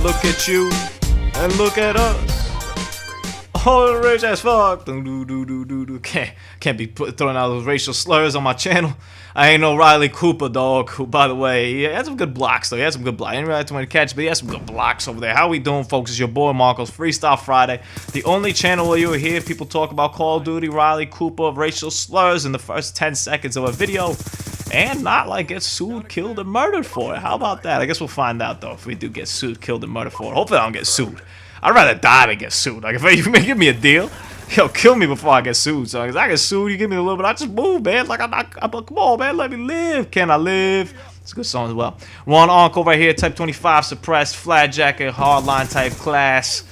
look at you and look at us. Oh, rich as fuck. Can't be throwing out those racial slurs on my channel. I ain't no Riley Cooper, dog. Who, by the way, he had some good blocks, though. He had some good blocks. I didn't really have too many catch, but he had some good blocks over there. How we doing, folks? It's your boy Marcos, Freestyle Friday. The only channel where you will hear people talk about Call of Duty, Riley Cooper, racial slurs in the first 10 seconds of a video. And not like get sued, killed, and murdered for it. How about that? I guess we'll find out, though, if we do get sued, killed, and murdered for it. Hopefully I don't get sued. I'd rather die than get sued. Like, if you give me a deal, yo, kill me before I get sued. So, if I get sued, you give me a little bit, I just move, man. Like, come on, man, let me live. Can I live? It's a good song as well. We're on Encore right here, Type 25, suppressed, flat jacket, hardline type class.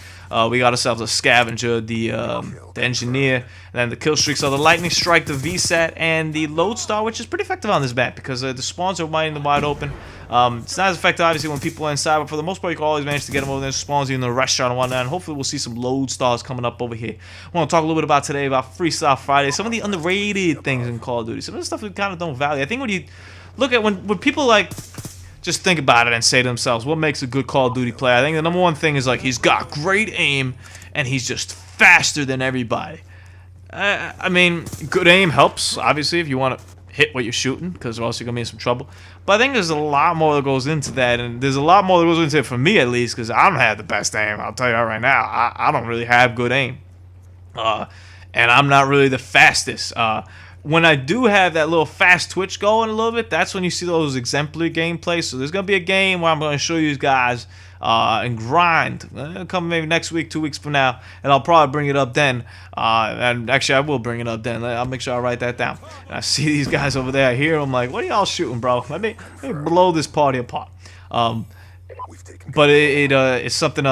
We got ourselves a scavenger, the engineer, and then the kill streaks are the lightning strike, the VSAT, and the lodestar, which is pretty effective on this map because the spawns are wide open. It's not as effective, obviously, when people are inside, but for the most part, you can always manage to get them over there. Spawns you in the restaurant and whatnot, and hopefully we'll see some lodestars coming up over here. I want to talk a little bit about today, about Freestyle Friday, some of the underrated things in Call of Duty, some of the stuff we kind of don't value. I think when you look at, when people, like, just think about it and say to themselves, what makes a good Call of Duty player? I think the number one thing is, like, he's got great aim, and he's just faster than everybody. I mean, good aim helps, obviously, if you want to hit what you're shooting, because or else you're going to be in some trouble. But I think there's a lot more that goes into that, and there's a lot more that goes into it for me, at least, because I don't have the best aim. I'll tell you that right now. I don't really have good aim. And I'm not really the fastest. When I do have that little fast twitch going a little bit, that's when you see those exemplary gameplays. So there's going to be a game where I'm going to show you guys and grind. It'll come maybe next week, 2 weeks from now, and I'll probably bring it up then. And actually, I will bring it up then. I'll make sure I write that down. And I see these guys over there. I hear them like, what are y'all shooting, bro? Let me blow this party apart. But it's something...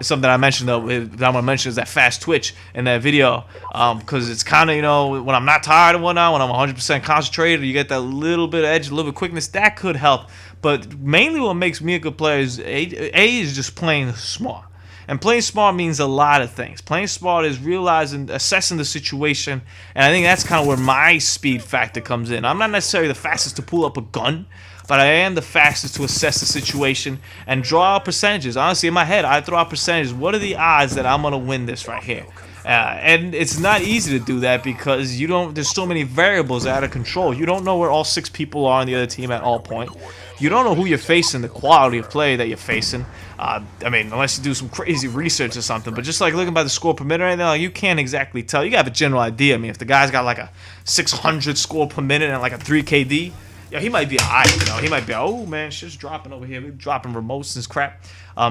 something I mentioned, though, that I'm going to mention is that fast twitch in that video, because it's kind of, you know, when I'm not tired and whatnot, when I'm 100% concentrated, you get that little bit of edge, a little bit of quickness, that could help. But mainly what makes me a good player is, A is just playing smart. And playing smart means a lot of things. Playing smart is realizing, assessing the situation, and I think that's kind of where my speed factor comes in. I'm not necessarily the fastest to pull up a gun, but I am the fastest to assess the situation and draw out percentages. Honestly, in my head, I throw out percentages. What are the odds that I'm going to win this right here? And it's not easy to do that because you don't. There's so many variables out of control. You don't know where all 6 people are on the other team at all point. You don't know who you're facing, the quality of play that you're facing. I mean, unless you do some crazy research or something. But just like looking by the score per minute right now, you can't exactly tell. You have a general idea. I mean, if the guy's got like a 600 score per minute and like a 3 KD, yeah, he might be alright, you know. He might be, oh man, shit's dropping over here. We're dropping remotes and crap.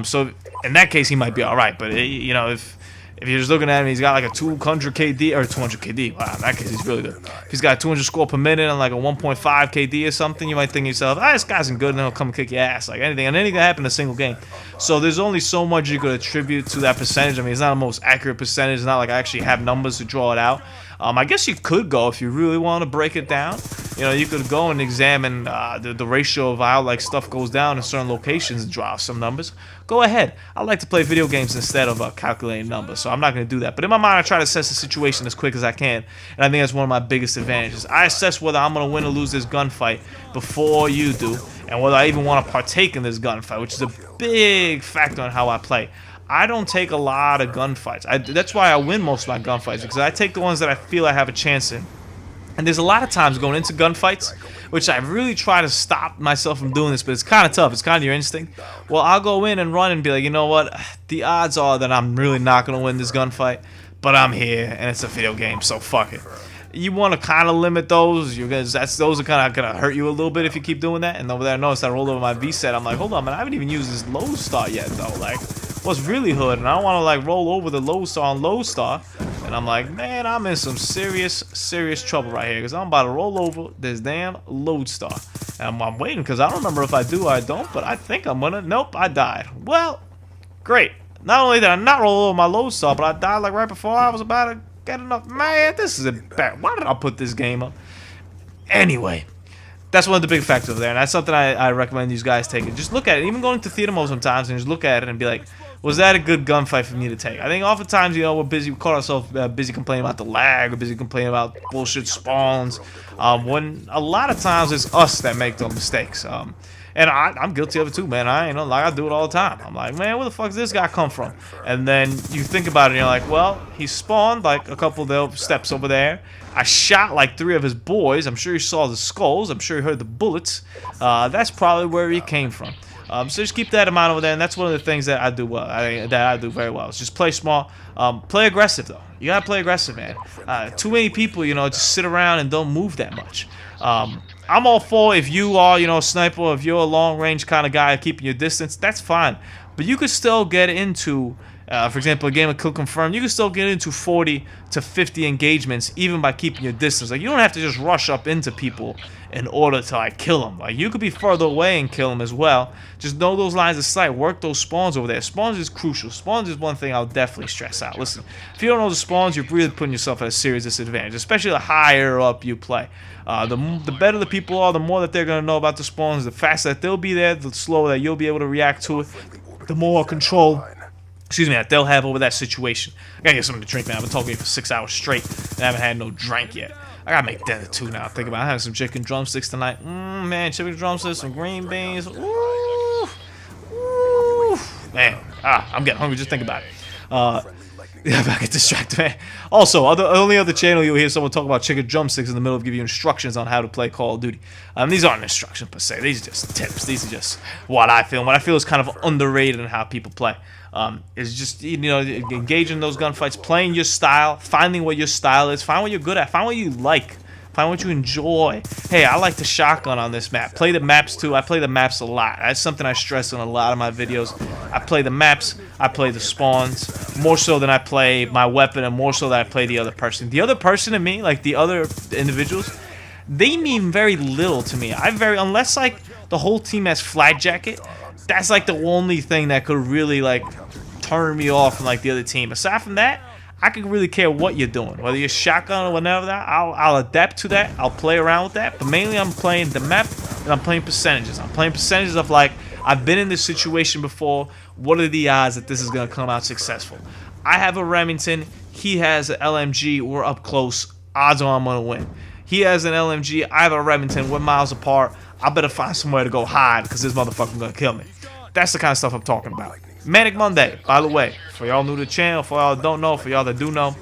So in that case, he might be alright. But you know, if you're just looking at him, he's got like a 200 KD or 200 KD. Wow, in that case, he's really good. If he's got 200 score per minute and like a 1.5 KD or something, you might think to yourself, this guy's isn't good, and he'll come and kick your ass. Like anything, and anything can happen in a single game. So there's only so much you could attribute to that percentage. I mean, it's not the most accurate percentage. It's not like I actually have numbers to draw it out. I guess you could go if you really want to break it down. You know, you could go and examine the ratio of how like stuff goes down in certain locations and draw some numbers. Go ahead. I like to play video games instead of calculating numbers, so I'm not going to do that. But in my mind, I try to assess the situation as quick as I can, and I think that's one of my biggest advantages. I assess whether I'm going to win or lose this gunfight before you do, and whether I even want to partake in this gunfight, which is a big factor on how I play. I don't take a lot of gunfights. That's why I win most of my gunfights, because I take the ones that I feel I have a chance in. And there's a lot of times going into gunfights, which I really try to stop myself from doing this, but it's kind of tough. It's kind of your instinct. Well, I'll go in and run and be like, you know what? The odds are that I'm really not going to win this gunfight, but I'm here, and it's a video game, so fuck it. You want to kind of limit those. Those are kind of going to hurt you a little bit if you keep doing that. And over there, I noticed I rolled over my VSAT. I'm like, hold on, man, I haven't even used this lodestar yet, though. Like, what's really hood? And I don't want to, like, roll over the lodestar on lodestar. And I'm like, man, I'm in some serious trouble right here, because I'm about to roll over this damn lodestar. And I'm waiting, because I don't remember if I do or I don't, but I think I'm gonna. Nope, I died. Well, great. Not only did I not roll over my lodestar, but I died like right before I was about to get enough. Man, this is a bad. Why did I put this game up? Anyway, that's one of the big factors there, and that's something I recommend these guys take it. Just look at it, even going to theater mode sometimes, and just look at it and be like, was that a good gunfight for me to take? I think oftentimes, you know, we're busy, we call ourselves busy complaining about the lag, we're busy complaining about bullshit spawns, when a lot of times it's us that make those mistakes. And And I'm guilty of it too, man. I ain't know, like I do it all the time. I'm like, man, where the fuck does this guy come from? And then you think about it, and you're like, well, he spawned like a couple of the steps over there. I shot like 3 of his boys. I'm sure he saw the skulls. I'm sure he heard the bullets. That's probably where he came from. So just keep that in mind over there, and that's one of the things that I do well. That I do very well. Is just play small, play aggressive though. You gotta play aggressive, man. Too many people, you know, just sit around and don't move that much. I'm all for if you are, you know, a sniper, if you're a long range kind of guy, keeping your distance, that's fine. But you could still get into, for example, a game of Kill Confirmed, you can still get into 40 to 50 engagements even by keeping your distance. Like, you don't have to just rush up into people in order to, like, kill them. Like, you could be further away and kill them as well. Just know those lines of sight. Work those spawns over there. Spawns is crucial. Spawns is one thing I'll definitely stress out. Listen, if you don't know the spawns, you're really putting yourself at a serious disadvantage, especially the higher up you play. The better the people are, the more that they're going to know about the spawns, the faster that they'll be there, the slower that you'll be able to react to it, the more control, excuse me, that they'll have over that situation. I gotta get something to drink, man. I've been talking for 6 hours straight and I haven't had no drink yet. I gotta make dinner too now. Think about it. I have some chicken drumsticks tonight. Man, chicken drumsticks, some green beans. Ooh, ooh, man. I'm getting hungry just think about it. Yeah, I get distracted, man. Also, only other channel you'll hear someone talk about chicken drumsticks in the middle of giving you instructions on how to play Call of Duty. These aren't instructions per se. These are just tips. These are just what I feel. And what I feel is kind of underrated in how people play. It's just, you know, engaging in those gunfights, playing your style, finding what your style is, find what you're good at, find what you like. Find what you enjoy. Hey, I like the shotgun on this map. Play the maps too. I play the maps a lot. That's something I stress in a lot of my videos. I play the maps. I play the spawns more so than I play my weapon, and more so than I play the other person. The other person to me, like the other individuals, they mean very little to me. Unless like the whole team has flag jacket, that's like the only thing that could really like turn me off from like the other team. Aside from that, I could really care what you're doing, whether you're shotgun or whatever. I'll adapt to that. I'll play around with that. But mainly, I'm playing the map and I'm playing percentages. I'm playing percentages of like, I've been in this situation before. What are the odds that this is gonna come out successful? I have a Remington. He has an LMG. We're up close. Odds are I'm gonna win. He has an LMG. I have a Remington. We're miles apart. I better find somewhere to go hide because this motherfucker's gonna kill me. That's the kind of stuff I'm talking about. Manic Monday, by the way, for y'all new to the channel, for y'all that don't know, for y'all that do know.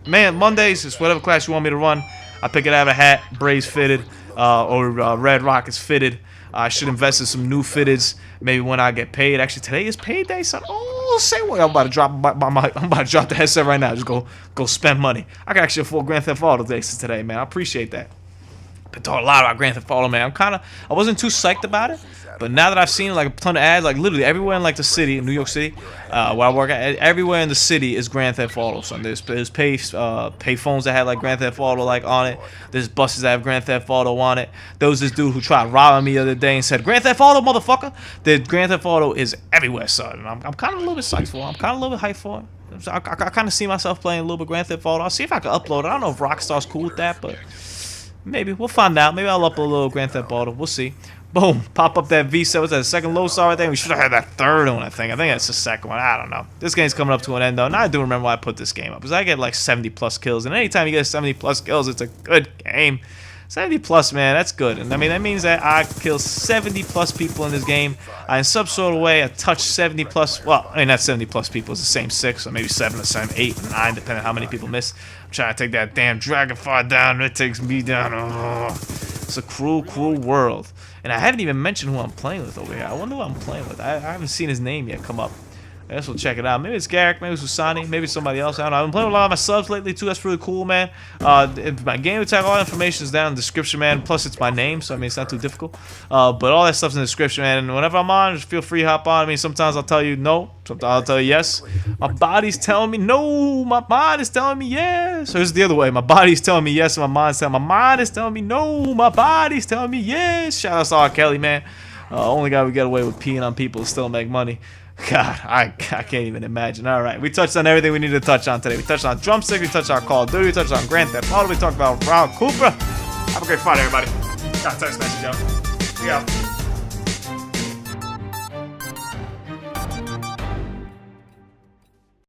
Man, Mondays is whatever class you want me to run. I pick it out of a hat, braids fitted, or red rockets fitted. I should invest in some new fitteds, maybe when I get paid. Actually, today is payday, son. Oh, say what? I'm about to drop I'm about to drop the headset right now. Just go spend money. I can actually afford Grand Theft Auto days today, man. I appreciate that. Been talking a lot about Grand Theft Auto, man. I wasn't too psyched about it, but now that I've seen like a ton of ads, like literally everywhere in like the city, in New York City, where I work at, everywhere in the city is Grand Theft Auto. So there's pay phones that have like Grand Theft Auto like on it. There's buses that have Grand Theft Auto on it. There was this dude who tried robbing me the other day and said, "Grand Theft Auto, motherfucker!" The Grand Theft Auto is everywhere, son. And I'm kind of a little bit psyched for it. I'm kind of a little bit hyped for it. So I kind of see myself playing a little bit Grand Theft Auto. I'll see if I can upload it. I don't know if Rockstar's cool with that, but maybe we'll find out. Maybe I'll upload a little Grand Theft Auto. We'll see. Boom. Pop up that V7. Was that the second low star right there? We should have had that third one, I think. I think that's the second one. I don't know. This game's coming up to an end, though. And I do remember why I put this game up. Because I get like 70+ kills. And anytime you get 70+ kills, it's a good game. 70+, man. That's good. And I mean, that means that I kill 70+ people in this game. In some sort of way, I touch 70+. Well, I mean, not 70+ people. It's the same 6, or maybe 7 or 7, 8, 9, depending on how many people miss. I'm trying to take that damn dragonfly down. It takes me down. Oh. It's a cruel, cruel world. And I haven't even mentioned who I'm playing with over here. I wonder who I'm playing with. I haven't seen his name yet come up. I guess we'll check it out. Maybe it's Garrick, maybe it's Usani, maybe it's somebody else. I don't know. I've been playing with a lot of my subs lately too. That's really cool, man. My game tag, all that information is down in the description, man. Plus, it's my name, so I mean, it's not too difficult. But all that stuff's in the description, man. And whenever I'm on, just feel free to hop on. I mean, sometimes I'll tell you no, sometimes I'll tell you yes. My body's telling me no, my mind is telling me yes. So it's the other way. My body's telling me yes, and my mind is telling me no. My body's telling me yes. Shout out to R. Kelly, man. Only guy we get away with peeing on people to still make money. God, I can't even imagine. All right, we touched on everything we needed to touch on today. We touched on Drumsticks, we touched on Call of Duty, we touched on Grand Theft Auto, we talked about Raul Cooper. Have a great Friday, everybody. Got a text message, yo. We out.